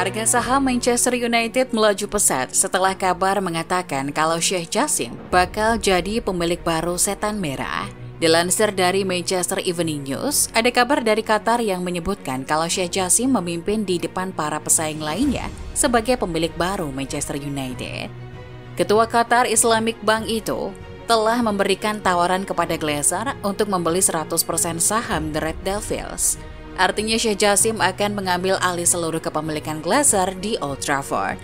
Harga saham Manchester United melaju pesat setelah kabar mengatakan kalau Sheikh Jassim bakal jadi pemilik baru Setan Merah. Dilansir dari Manchester Evening News, ada kabar dari Qatar yang menyebutkan kalau Sheikh Jassim memimpin di depan para pesaing lainnya sebagai pemilik baru Manchester United. Ketua Qatar Islamic Bank itu telah memberikan tawaran kepada Glazer untuk membeli 100% saham The Red Devils. Artinya Sheikh Jassim akan mengambil alih seluruh kepemilikan Glazer di Old Trafford.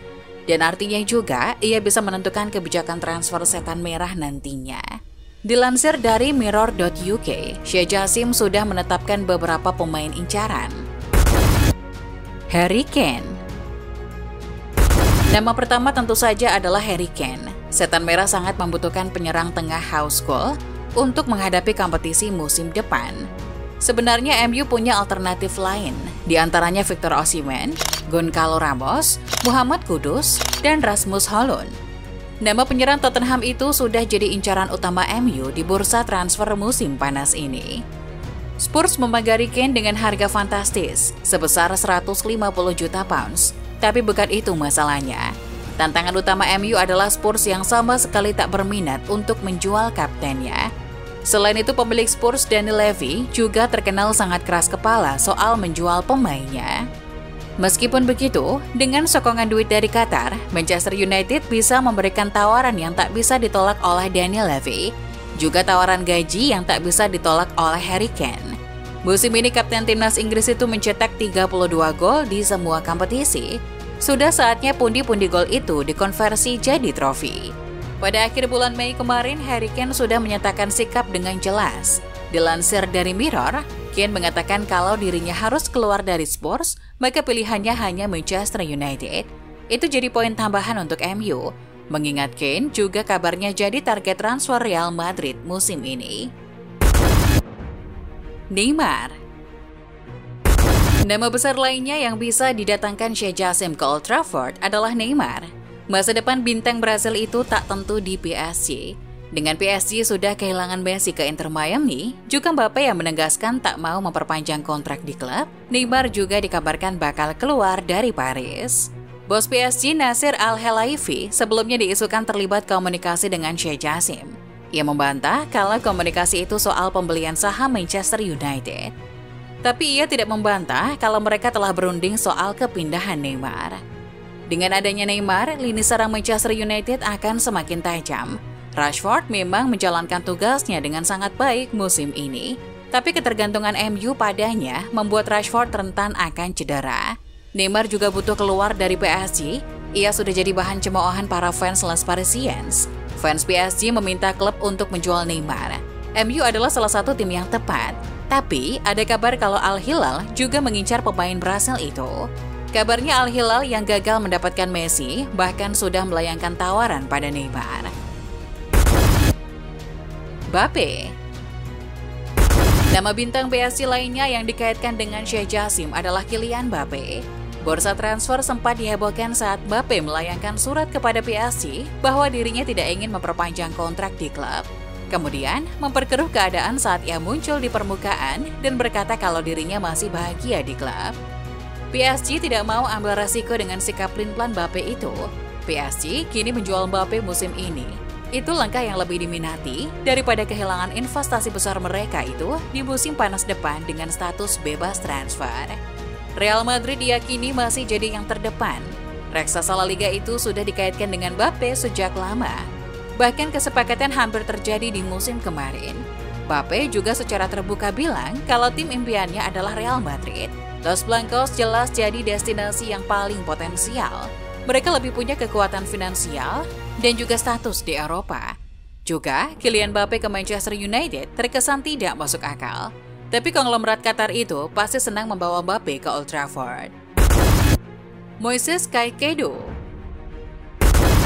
Dan artinya juga ia bisa menentukan kebijakan transfer Setan Merah nantinya. Dilansir dari Mirror.uk, Sheikh Jassim sudah menetapkan beberapa pemain incaran. Harry Kane. Nama pertama tentu saja adalah Harry Kane. Setan Merah sangat membutuhkan penyerang tengah house goal untuk menghadapi kompetisi musim depan. Sebenarnya MU punya alternatif lain, di antaranya Victor Osimhen, Gonçalo Ramos, Muhammad Kudus, dan Rasmus Højlund. Nama penyerang Tottenham itu sudah jadi incaran utama MU di bursa transfer musim panas ini. Spurs memagari Kane dengan harga fantastis, sebesar 150 juta pounds. Tapi bukan itu masalahnya. Tantangan utama MU adalah Spurs yang sama sekali tak berminat untuk menjual kaptennya. Selain itu, pemilik Spurs Dani Levy juga terkenal sangat keras kepala soal menjual pemainnya. Meskipun begitu, dengan sokongan duit dari Qatar, Manchester United bisa memberikan tawaran yang tak bisa ditolak oleh Dani Levy, juga tawaran gaji yang tak bisa ditolak oleh Harry Kane. Musim ini Kapten Timnas Inggris itu mencetak 32 gol di semua kompetisi. Sudah saatnya pundi-pundi gol itu dikonversi jadi trofi. Pada akhir bulan Mei kemarin, Harry Kane sudah menyatakan sikap dengan jelas. Dilansir dari Mirror, Kane mengatakan kalau dirinya harus keluar dari Spurs, maka pilihannya hanya Manchester United. Itu jadi poin tambahan untuk MU, mengingat Kane juga kabarnya jadi target transfer Real Madrid musim ini. Neymar. Nama besar lainnya yang bisa didatangkan Sheikh Jassim ke Old Trafford adalah Neymar. Masa depan bintang Brasil itu tak tentu di PSG. Dengan PSG sudah kehilangan Messi ke Inter Miami, juga Mbappe yang menegaskan tak mau memperpanjang kontrak di klub, Neymar juga dikabarkan bakal keluar dari Paris. Bos PSG Nasser Al-Khelaifi sebelumnya diisukan terlibat komunikasi dengan Sheikh Jassim. Ia membantah kalau komunikasi itu soal pembelian saham Manchester United. Tapi ia tidak membantah kalau mereka telah berunding soal kepindahan Neymar. Dengan adanya Neymar, lini serang Manchester United akan semakin tajam. Rashford memang menjalankan tugasnya dengan sangat baik musim ini, tapi ketergantungan MU padanya membuat Rashford rentan akan cedera. Neymar juga butuh keluar dari PSG. Ia sudah jadi bahan cemoohan para fans Les Parisiens. Fans PSG meminta klub untuk menjual Neymar. MU adalah salah satu tim yang tepat. Tapi ada kabar kalau Al Hilal juga mengincar pemain Brasil itu. Kabarnya Al Hilal yang gagal mendapatkan Messi bahkan sudah melayangkan tawaran pada Neymar. Mbappe. Nama bintang PSG lainnya yang dikaitkan dengan Sheikh Jassim adalah Kylian Mbappe. Bursa transfer sempat dihebohkan saat Mbappe melayangkan surat kepada PSG bahwa dirinya tidak ingin memperpanjang kontrak di klub. Kemudian, memperkeruh keadaan saat ia muncul di permukaan dan berkata kalau dirinya masih bahagia di klub. PSG tidak mau ambil resiko dengan sikap pelin-pelan Mbappe itu. PSG kini menjual Mbappe musim ini. Itu langkah yang lebih diminati daripada kehilangan investasi besar mereka itu di musim panas depan dengan status bebas transfer. Real Madrid diyakini masih jadi yang terdepan. Raksasa La Liga itu sudah dikaitkan dengan Mbappe sejak lama. Bahkan kesepakatan hampir terjadi di musim kemarin. Mbappe juga secara terbuka bilang kalau tim impiannya adalah Real Madrid. Los Blancos jelas jadi destinasi yang paling potensial. Mereka lebih punya kekuatan finansial dan juga status di Eropa. Juga, Kylian Mbappe ke Manchester United terkesan tidak masuk akal. Tapi konglomerat Qatar itu pasti senang membawa Mbappe ke Old Trafford. Moises Caicedo.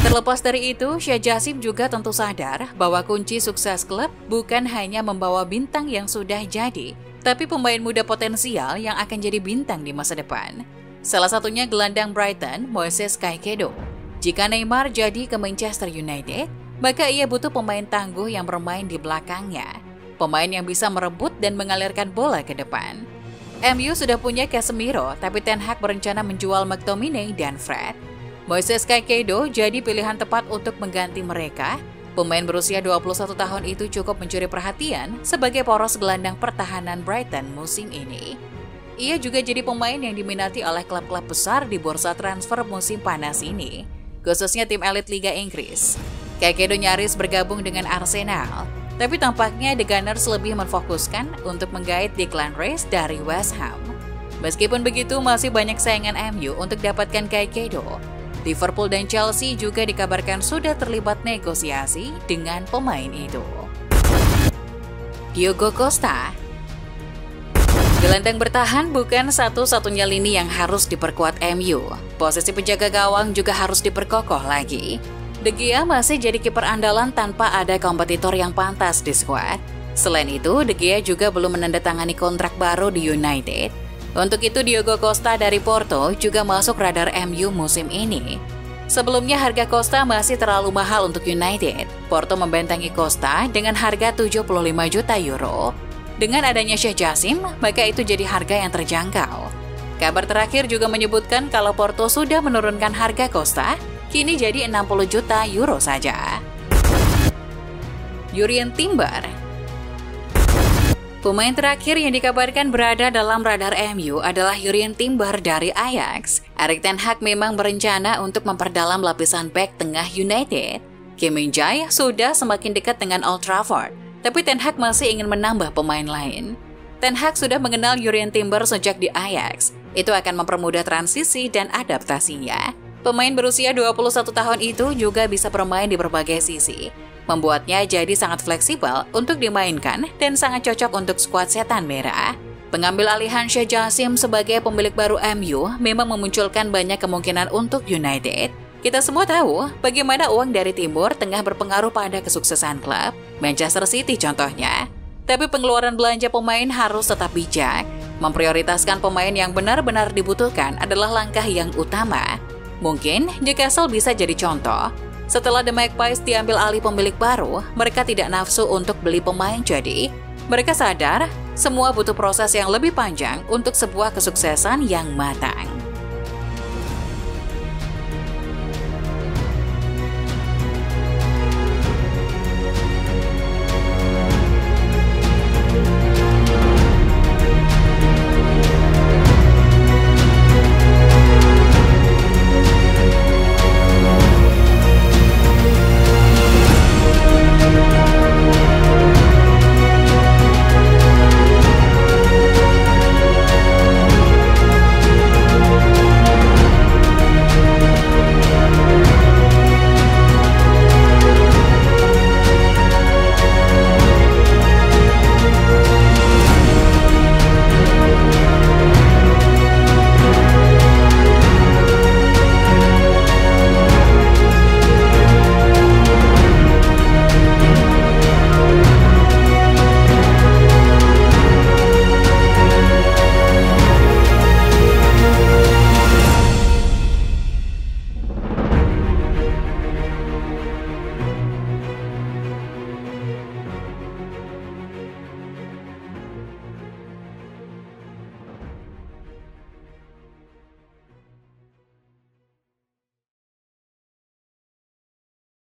Terlepas dari itu, Sheikh Jassim juga tentu sadar bahwa kunci sukses klub bukan hanya membawa bintang yang sudah jadi, tapi pemain muda potensial yang akan jadi bintang di masa depan. Salah satunya gelandang Brighton, Moises Caicedo. Jika Neymar jadi ke Manchester United, maka ia butuh pemain tangguh yang bermain di belakangnya. Pemain yang bisa merebut dan mengalirkan bola ke depan. MU sudah punya Casemiro, tapi Ten Hag berencana menjual McTominay dan Fred. Moises Caicedo jadi pilihan tepat untuk mengganti mereka. Pemain berusia 21 tahun itu cukup mencuri perhatian sebagai poros gelandang pertahanan Brighton musim ini. Ia juga jadi pemain yang diminati oleh klub-klub besar di bursa transfer musim panas ini, khususnya tim elit Liga Inggris. Caicedo nyaris bergabung dengan Arsenal, tapi tampaknya The Gunners lebih memfokuskan untuk menggait Declan Rice dari West Ham. Meskipun begitu, masih banyak saingan MU untuk dapatkan Caicedo. Liverpool dan Chelsea juga dikabarkan sudah terlibat negosiasi dengan pemain itu. Diogo Costa. Gelandang bertahan bukan satu-satunya lini yang harus diperkuat MU. Posisi penjaga gawang juga harus diperkokoh lagi. De Gea masih jadi kiper andalan tanpa ada kompetitor yang pantas di skuad. Selain itu, De Gea juga belum menandatangani kontrak baru di United. Untuk itu, Diogo Costa dari Porto juga masuk radar MU musim ini. Sebelumnya harga Costa masih terlalu mahal untuk United. Porto membentengi Costa dengan harga 75 juta euro. Dengan adanya Sheikh Jassim, maka itu jadi harga yang terjangkau. Kabar terakhir juga menyebutkan kalau Porto sudah menurunkan harga Costa, kini jadi 60 juta euro saja. Jurrien Timber. Pemain terakhir yang dikabarkan berada dalam radar MU adalah Jurrien Timber dari Ajax. Erik ten Hag memang berencana untuk memperdalam lapisan bek tengah United. Kim Min-jae sudah semakin dekat dengan Old Trafford, tapi Ten Hag masih ingin menambah pemain lain. Ten Hag sudah mengenal Jurrien Timber sejak di Ajax. Itu akan mempermudah transisi dan adaptasinya. Pemain berusia 21 tahun itu juga bisa bermain di berbagai sisi, membuatnya jadi sangat fleksibel untuk dimainkan dan sangat cocok untuk skuad Setan Merah. Pengambil alihan Sheikh Jassim sebagai pemilik baru MU memang memunculkan banyak kemungkinan untuk United. Kita semua tahu bagaimana uang dari Timur Tengah berpengaruh pada kesuksesan klub, Manchester City contohnya. Tapi pengeluaran belanja pemain harus tetap bijak. Memprioritaskan pemain yang benar-benar dibutuhkan adalah langkah yang utama. Mungkin Newcastle bisa jadi contoh. Setelah The Magpies diambil alih pemilik baru, mereka tidak nafsu untuk beli pemain jadi. Mereka sadar semua butuh proses yang lebih panjang untuk sebuah kesuksesan yang matang.